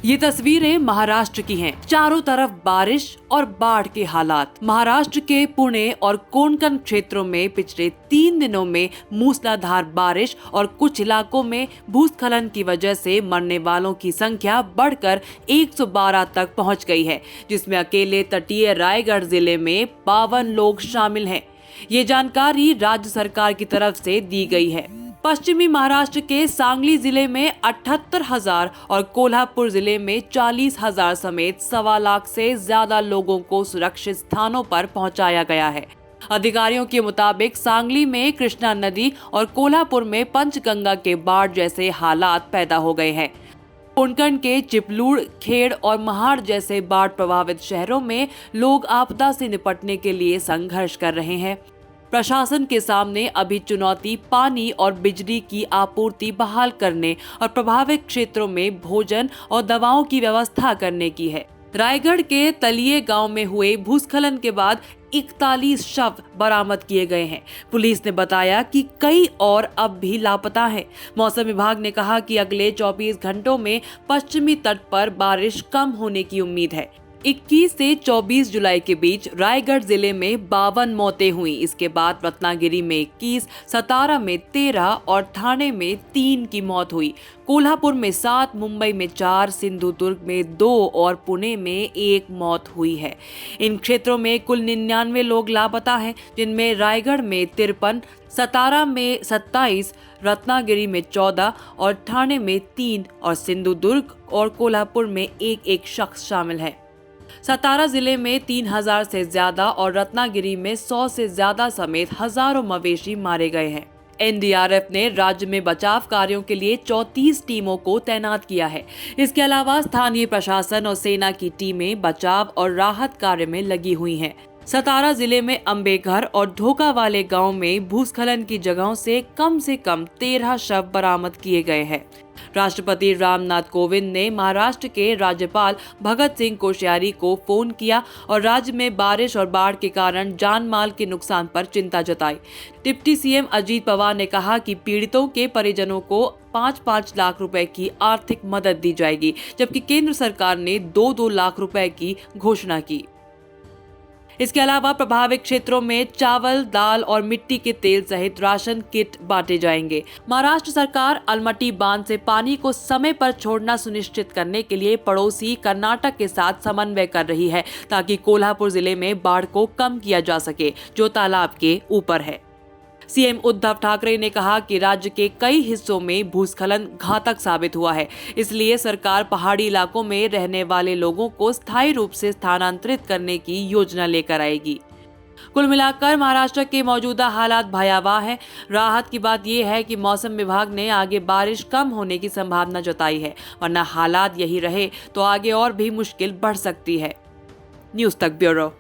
ये तस्वीरें महाराष्ट्र की हैं। चारों तरफ बारिश और बाढ़ के हालात। महाराष्ट्र के पुणे और कोंकण क्षेत्रों में पिछले 3 दिनों में मूसलाधार बारिश और कुछ इलाकों में भूस्खलन की वजह से मरने वालों की संख्या बढ़कर 112 तक पहुंच गई है, जिसमें अकेले तटीय रायगढ़ जिले में 52 लोग शामिल हैं। ये जानकारी राज्य सरकार की तरफ से दी गई है। पश्चिमी महाराष्ट्र के सांगली जिले में 78,000 और कोल्हापुर जिले में 40,000 समेत 1.25 लाख से ज्यादा लोगों को सुरक्षित स्थानों पर पहुंचाया गया है। अधिकारियों के मुताबिक सांगली में कृष्णा नदी और कोल्हापुर में पंचगंगा के बाढ़ जैसे हालात पैदा हो गए हैं। कोंकण के चिपलूड़, खेड़ और महाड़ जैसे बाढ़ प्रभावित शहरों में लोग आपदा से निपटने के लिए संघर्ष कर रहे हैं। प्रशासन के सामने अभी चुनौती पानी और बिजली की आपूर्ति बहाल करने और प्रभावित क्षेत्रों में भोजन और दवाओं की व्यवस्था करने की है। रायगढ़ के तलिये गांव में हुए भूस्खलन के बाद 41 शव बरामद किए गए हैं। पुलिस ने बताया कि कई और अब भी लापता हैं। मौसम विभाग ने कहा कि अगले 24 घंटों में पश्चिमी तट पर बारिश कम होने की उम्मीद है। 21 से 24 जुलाई के बीच रायगढ़ जिले में 52 मौतें हुई। इसके बाद रत्नागिरी में 21, सतारा में 13 और ठाणे में 3 की मौत हुई। कोल्हापुर में 7, मुंबई में 4, सिंधुदुर्ग में 2 और पुणे में 1 मौत हुई है। इन क्षेत्रों में कुल 99 लोग लापता हैं, जिनमें रायगढ़ में 53, सतारा में 27, रत्नागिरी में 14 और ठाणे में 3 और सिंधुदुर्ग और कोल्हापुर में 1-1 शख्स शामिल है। सतारा जिले में 3,000 से ज्यादा और रत्नागिरी में 100 से ज्यादा समेत हजारों मवेशी मारे गए हैं। एनडीआरएफ ने राज्य में बचाव कार्यों के लिए 34 टीमों को तैनात किया है। इसके अलावा स्थानीय प्रशासन और सेना की टीमें बचाव और राहत कार्य में लगी हुई हैं। सतारा जिले में अंबेघर और ढोका वाले गांव में भूस्खलन की जगहों से कम 13 शव बरामद किए गए हैं। राष्ट्रपति रामनाथ कोविंद ने महाराष्ट्र के राज्यपाल भगत सिंह कोश्यारी को फोन किया और राज्य में बारिश और बाढ़ के कारण जान माल के नुकसान पर चिंता जताई। डिप्टी सीएम अजीत पवार ने कहा कि पीड़ितों के परिजनों को 5-5 लाख रुपए की आर्थिक मदद दी जाएगी, जबकि केंद्र सरकार ने 2-2 लाख रुपए की घोषणा की। इसके अलावा प्रभावित क्षेत्रों में चावल, दाल और मिट्टी के तेल सहित राशन किट बांटे जाएंगे। महाराष्ट्र सरकार अलमटी बांध से पानी को समय पर छोड़ना सुनिश्चित करने के लिए पड़ोसी कर्नाटक के साथ समन्वय कर रही है, ताकि कोल्हापुर जिले में बाढ़ को कम किया जा सके, जो तालाब के ऊपर है। सीएम उद्धव ठाकरे ने कहा कि राज्य के कई हिस्सों में भूस्खलन घातक साबित हुआ है, इसलिए सरकार पहाड़ी इलाकों में रहने वाले लोगों को स्थायी रूप से स्थानांतरित करने की योजना लेकर आएगी। कुल मिलाकर महाराष्ट्र के मौजूदा हालात भयावह हैं। राहत की बात यह है कि मौसम विभाग ने आगे बारिश कम होने की संभावना जताई है, वरना हालात यही रहे तो आगे और भी मुश्किल बढ़ सकती है। न्यूज़ तक ब्यूरो।